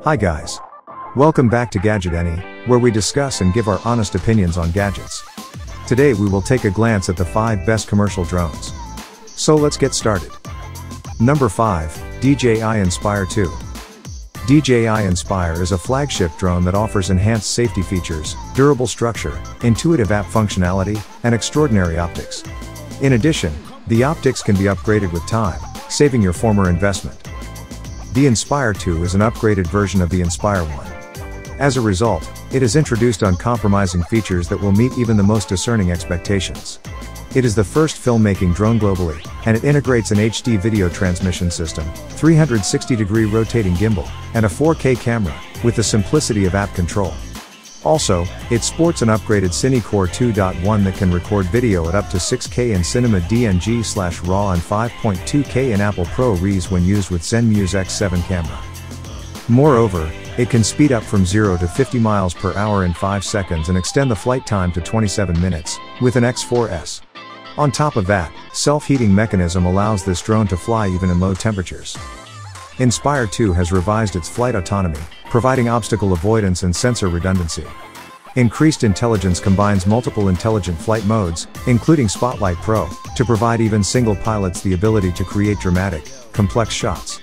Hi guys. Welcome back to GadgetAny, where we discuss and give our honest opinions on gadgets. Today we will take a glance at the 5 best commercial drones. So let's get started. Number 5, DJI Inspire 2. DJI Inspire is a flagship drone that offers enhanced safety features, durable structure, intuitive app functionality, and extraordinary optics. In addition, the optics can be upgraded with time, saving your former investment. The Inspire 2 is an upgraded version of the Inspire 1. As a result, it has introduced uncompromising features that will meet even the most discerning expectations. It is the first filmmaking drone globally, and it integrates an HD video transmission system, 360-degree rotating gimbal, and a 4K camera, with the simplicity of app control. Also, it sports an upgraded CineCore 2.1 that can record video at up to 6K in Cinema DNG/RAW and 5.2K in Apple ProRes when used with ZenMuse X7 camera. Moreover, it can speed up from 0 to 50 miles per hour in 5 seconds and extend the flight time to 27 minutes, with an X4S. On top of that, self-heating mechanism allows this drone to fly even in low temperatures. Inspire 2 has revised its flight autonomy, providing obstacle avoidance and sensor redundancy. Increased intelligence combines multiple intelligent flight modes, including Spotlight Pro, to provide even single pilots the ability to create dramatic, complex shots.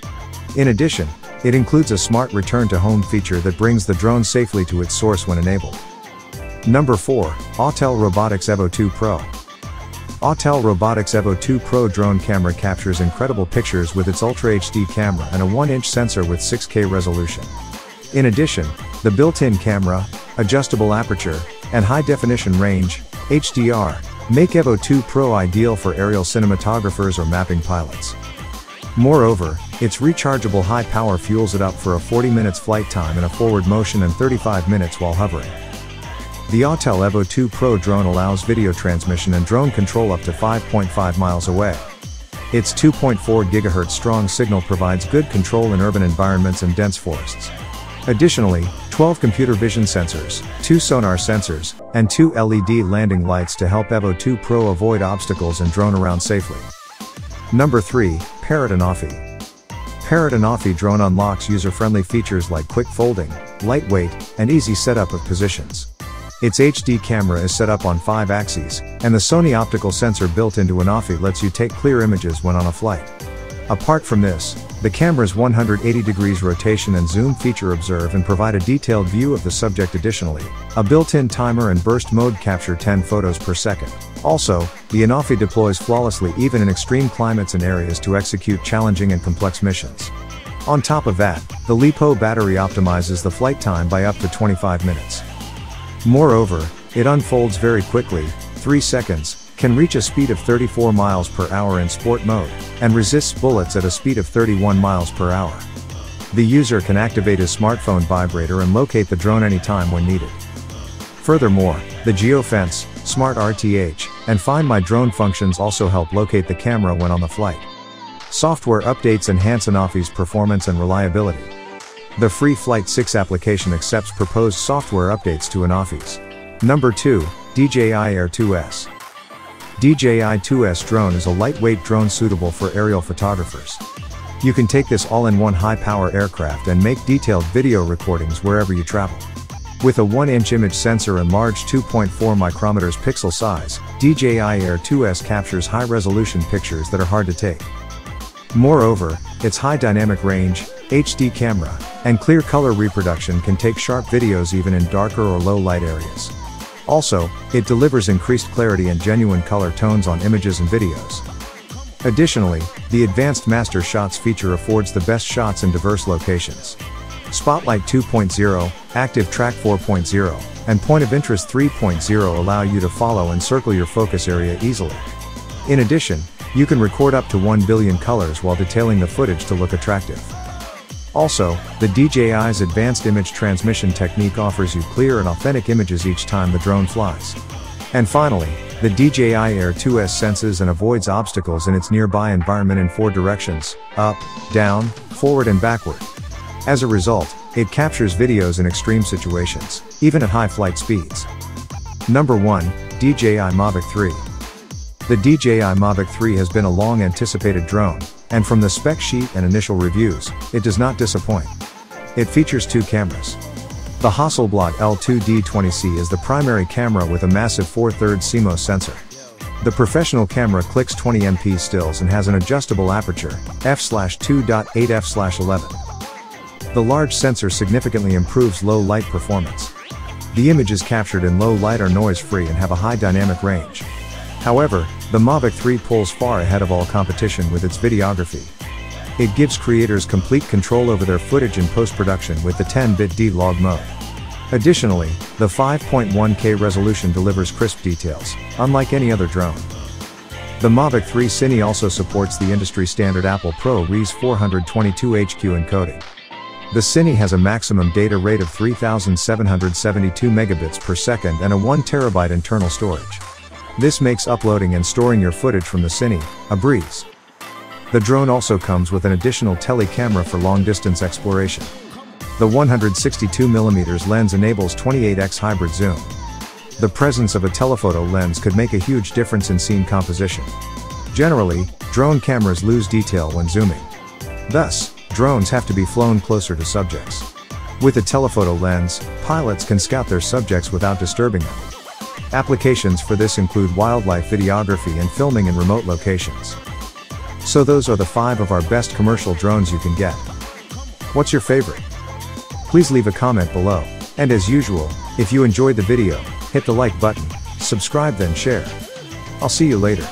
In addition, it includes a smart return to home feature that brings the drone safely to its source when enabled. Number 4, Autel Robotics Evo 2 Pro. Autel Robotics Evo 2 Pro drone camera captures incredible pictures with its Ultra HD camera and a 1-inch sensor with 6K resolution. In addition, the built-in camera, adjustable aperture, and high-definition range, HDR, make Evo 2 Pro ideal for aerial cinematographers or mapping pilots. Moreover, its rechargeable high power fuels it up for a 40 minutes flight time in a forward motion and 35 minutes while hovering. The Autel Evo 2 Pro drone allows video transmission and drone control up to 5.5 miles away. Its 2.4 GHz strong signal provides good control in urban environments and dense forests. Additionally, 12 computer vision sensors, 2 sonar sensors, and 2 LED landing lights to help Evo 2 Pro avoid obstacles and drone around safely. Number 3, Parrot Anafi. Parrot Anafi drone unlocks user-friendly features like quick folding, lightweight, and easy setup of positions. Its HD camera is set up on 5 axes, and the Sony optical sensor built into Anafi lets you take clear images when on a flight. Apart from this, the camera's 180 degrees rotation and zoom feature observe and provide a detailed view of the subject. Additionally, a built-in timer and burst mode capture 10 photos per second. Also, the Anafi deploys flawlessly even in extreme climates and areas to execute challenging and complex missions. On top of that, the LiPo battery optimizes the flight time by up to 25 minutes. Moreover, it unfolds very quickly, 3 seconds, can reach a speed of 34 miles per hour in sport mode, and resists bullets at a speed of 31 miles per hour. The user can activate his smartphone vibrator and locate the drone anytime when needed. Furthermore, the Geofence, Smart RTH, and Find My Drone functions also help locate the camera when on the flight. Software updates enhance Anafi's performance and reliability. The free Flight 6 application accepts proposed software updates to Anafi's. Number 2, DJI Air 2S. DJI 2S drone is a lightweight drone suitable for aerial photographers. You can take this all-in-one high-power aircraft and make detailed video recordings wherever you travel. With a 1-inch image sensor and large 2.4 micrometers pixel size, DJI Air 2S captures high-resolution pictures that are hard to take. Moreover, its high dynamic range, HD camera, and clear color reproduction can take sharp videos even in darker or low light areas. Also, it delivers increased clarity and genuine color tones on images and videos. Additionally, the Advanced Master Shots feature affords the best shots in diverse locations. Spotlight 2.0, Active Track 4.0, and Point of Interest 3.0 allow you to follow and circle your focus area easily. In addition, you can record up to 1 billion colors while detailing the footage to look attractive. Also, the DJI's advanced image transmission technique offers you clear and authentic images each time the drone flies. And finally, the DJI Air 2S senses and avoids obstacles in its nearby environment in 4 directions: up, down, forward and backward. As a result, it captures videos in extreme situations, even at high flight speeds. Number 1, DJI Mavic 3. The DJI Mavic 3 has been a long-anticipated drone, and from the spec sheet and initial reviews, it does not disappoint. It features 2 cameras. The Hasselblad L2D20C is the primary camera with a massive 4/3 CMOS sensor. The professional camera clicks 20MP stills and has an adjustable aperture, f/2.8 f/11. The large sensor significantly improves low light performance. The images captured in low light are noise-free and have a high dynamic range. However, the Mavic 3 pulls far ahead of all competition with its videography. It gives creators complete control over their footage in post-production with the 10-bit D-Log mode. Additionally, the 5.1K resolution delivers crisp details, unlike any other drone. The Mavic 3 Cine also supports the industry-standard Apple ProRes 422HQ encoding. The Cine has a maximum data rate of 3,772 megabits per second and a 1 terabyte internal storage. This makes uploading and storing your footage from the Cine a breeze. The drone also comes with an additional tele-camera for long-distance exploration. The 162mm lens enables 28x hybrid zoom. The presence of a telephoto lens could make a huge difference in scene composition. Generally, drone cameras lose detail when zooming. Thus, drones have to be flown closer to subjects. With a telephoto lens, pilots can scout their subjects without disturbing them. Applications for this include wildlife videography and filming in remote locations. So those are the 5 of our best commercial drones you can get. What's your favorite? Please leave a comment below, and as usual, if you enjoyed the video, hit the like button, subscribe then share. I'll see you later.